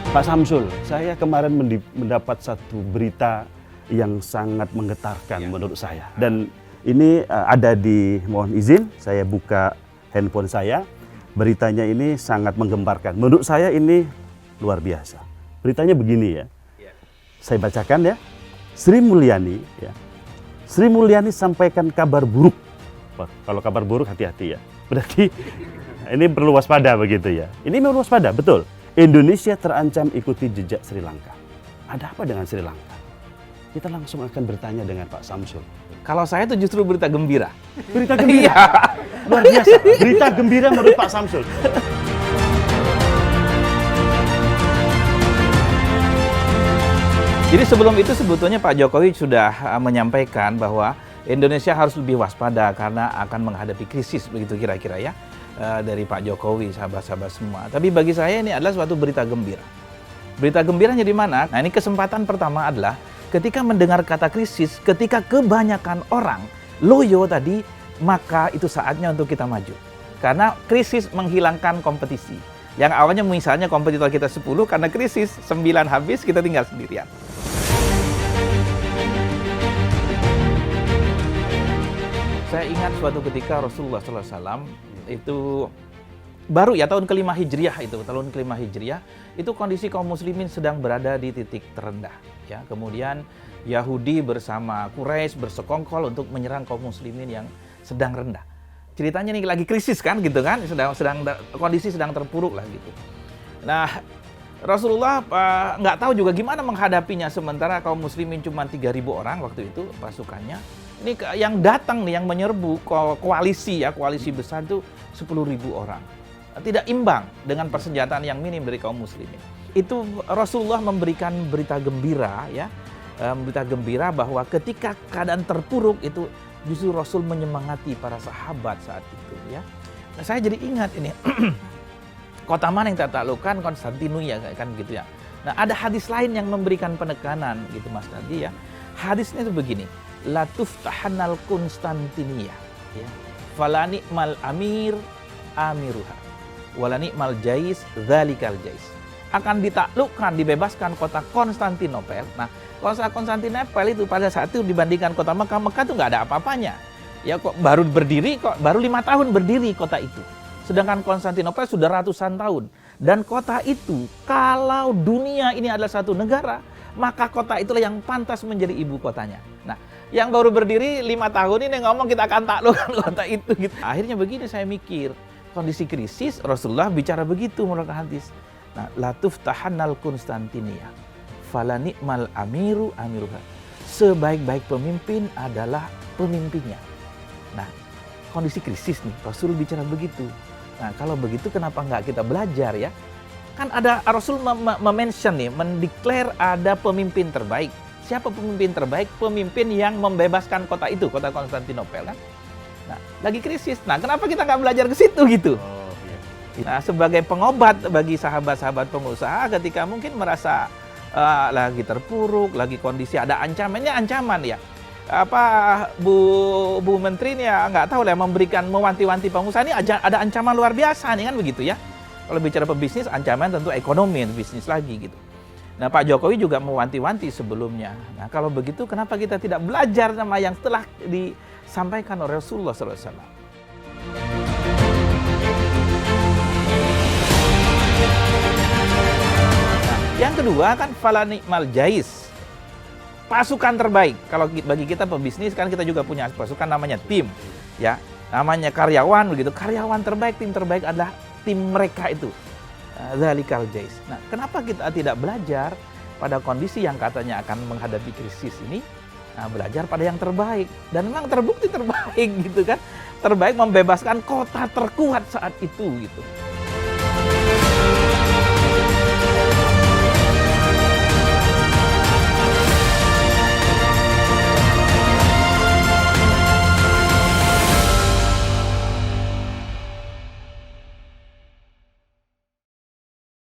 Pak Samsul, saya kemarin mendapat satu berita yang sangat menggetarkan menurut saya. Dan ini ada mohon izin, saya buka handphone saya. Beritanya ini sangat menggemparkan. Menurut saya ini luar biasa. Beritanya begini ya. Saya bacakan ya. Sri Mulyani ya. Sri Mulyani sampaikan kabar buruk. Wah, kalau kabar buruk hati-hati ya. Berarti ini perlu waspada begitu ya. Ini perlu waspada, betul. Indonesia terancam ikuti jejak Sri Lanka. Ada apa dengan Sri Lanka? Kita langsung akan bertanya dengan Pak Samsul. Kalau saya itu justru berita gembira. Berita gembira? Luar biasa. Berita gembira menurut Pak Samsul. Jadi sebelum itu sebetulnya Pak Jokowi sudah menyampaikan bahwa Indonesia harus lebih waspada karena akan menghadapi krisis, begitu kira-kira ya. Dari Pak Jokowi, sahabat-sahabat semua. Tapi bagi saya ini adalah suatu berita gembira. Berita gembiranya di mana? Nah, ini kesempatan pertama adalah ketika mendengar kata krisis, ketika kebanyakan orang loyo tadi, maka itu saatnya untuk kita maju. Karena krisis menghilangkan kompetisi. Yang awalnya misalnya kompetitor kita 10, karena krisis 9 habis, kita tinggal sendirian. Saya ingat suatu ketika Rasulullah SAW itu baru ya tahun ke-5 Hijriah tahun ke-5 Hijriah itu kondisi kaum muslimin sedang berada di titik terendah ya. Kemudian Yahudi bersama Quraisy bersekongkol untuk menyerang kaum muslimin yang sedang rendah. Ceritanya nih lagi krisis kan gitu kan, kondisi sedang terpuruk lah gitu. Nah, Rasulullah nggak tahu juga gimana menghadapinya sementara kaum muslimin cuma 3.000 orang waktu itu pasukannya. Ini yang datang nih, yang menyerbu koalisi besar itu 10.000 orang. Tidak imbang dengan persenjataan yang minim dari kaum muslimin. Itu Rasulullah memberikan berita gembira ya. Berita gembira bahwa ketika keadaan terpuruk itu justru Rasul menyemangati para sahabat saat itu ya. Nah, saya jadi ingat ini. Kota mana yang tertaklukkan? Konstantinia kan gitu ya. Nah, ada hadis lain yang memberikan penekanan gitu Mas tadi ya. Hadisnya itu begini. La tuftahannal Konstantinia ya. Falani mal amir amiruha. Walani mal jais dzalikal jais. Akan ditaklukkan, dibebaskan kota Konstantinopel. Nah, kota Konstantinopel itu pada saat itu dibandingkan kota Mekah, Mekah itu nggak ada apa-apanya. Ya kok baru berdiri, baru 5 tahun berdiri kota itu. Sedangkan Konstantinopel sudah ratusan tahun. Dan kota itu, kalau dunia ini adalah satu negara, maka kota itulah yang pantas menjadi ibu kotanya. Nah, yang baru berdiri 5 tahun ini ngomong kita akan taklukkan kota itu. Gitu. Akhirnya begini saya mikir, kondisi krisis Rasulullah bicara begitu menurut hadis. Nah, la tuftahannal Konstantinia, falani'mal amiru amiruha. Sebaik-baik pemimpin adalah pemimpinnya. Nah, kondisi krisis nih, Rasul bicara begitu. Nah, kalau begitu kenapa nggak kita belajar ya? Kan ada Rasul mention nih, mendeklar ada pemimpin terbaik. Siapa pemimpin terbaik? Pemimpin yang membebaskan kota itu, kota Konstantinopel kan. Nah, lagi krisis. Nah, kenapa kita nggak belajar ke situ gitu? Oh, iya. Nah, sebagai pengobat bagi sahabat-sahabat pengusaha ketika mungkin merasa lagi terpuruk, lagi kondisi ada ancamannya ancaman ya. Bu Menteri nih ya nggak tahu lah mewanti-wanti pengusaha ini ada ancaman luar biasa nih kan begitu ya. Kalau bicara pebisnis ancaman tentu ekonomi bisnis lagi gitu. Nah, Pak Jokowi juga mewanti-wanti sebelumnya. Nah, kalau begitu kenapa kita tidak belajar sama yang telah disampaikan oleh Rasulullah SAW? Nah, yang kedua kan falani'mal jais. Pasukan terbaik. Kalau bagi kita pebisnis kan kita juga punya pasukan namanya tim. Ya, namanya karyawan begitu. Karyawan terbaik, tim terbaik adalah tim mereka itu. Dzalikal jais. Nah, kenapa kita tidak belajar pada kondisi yang katanya akan menghadapi krisis ini? Nah, belajar pada yang terbaik. Dan memang terbukti terbaik gitu kan. Terbaik membebaskan kota terkuat saat itu gitu.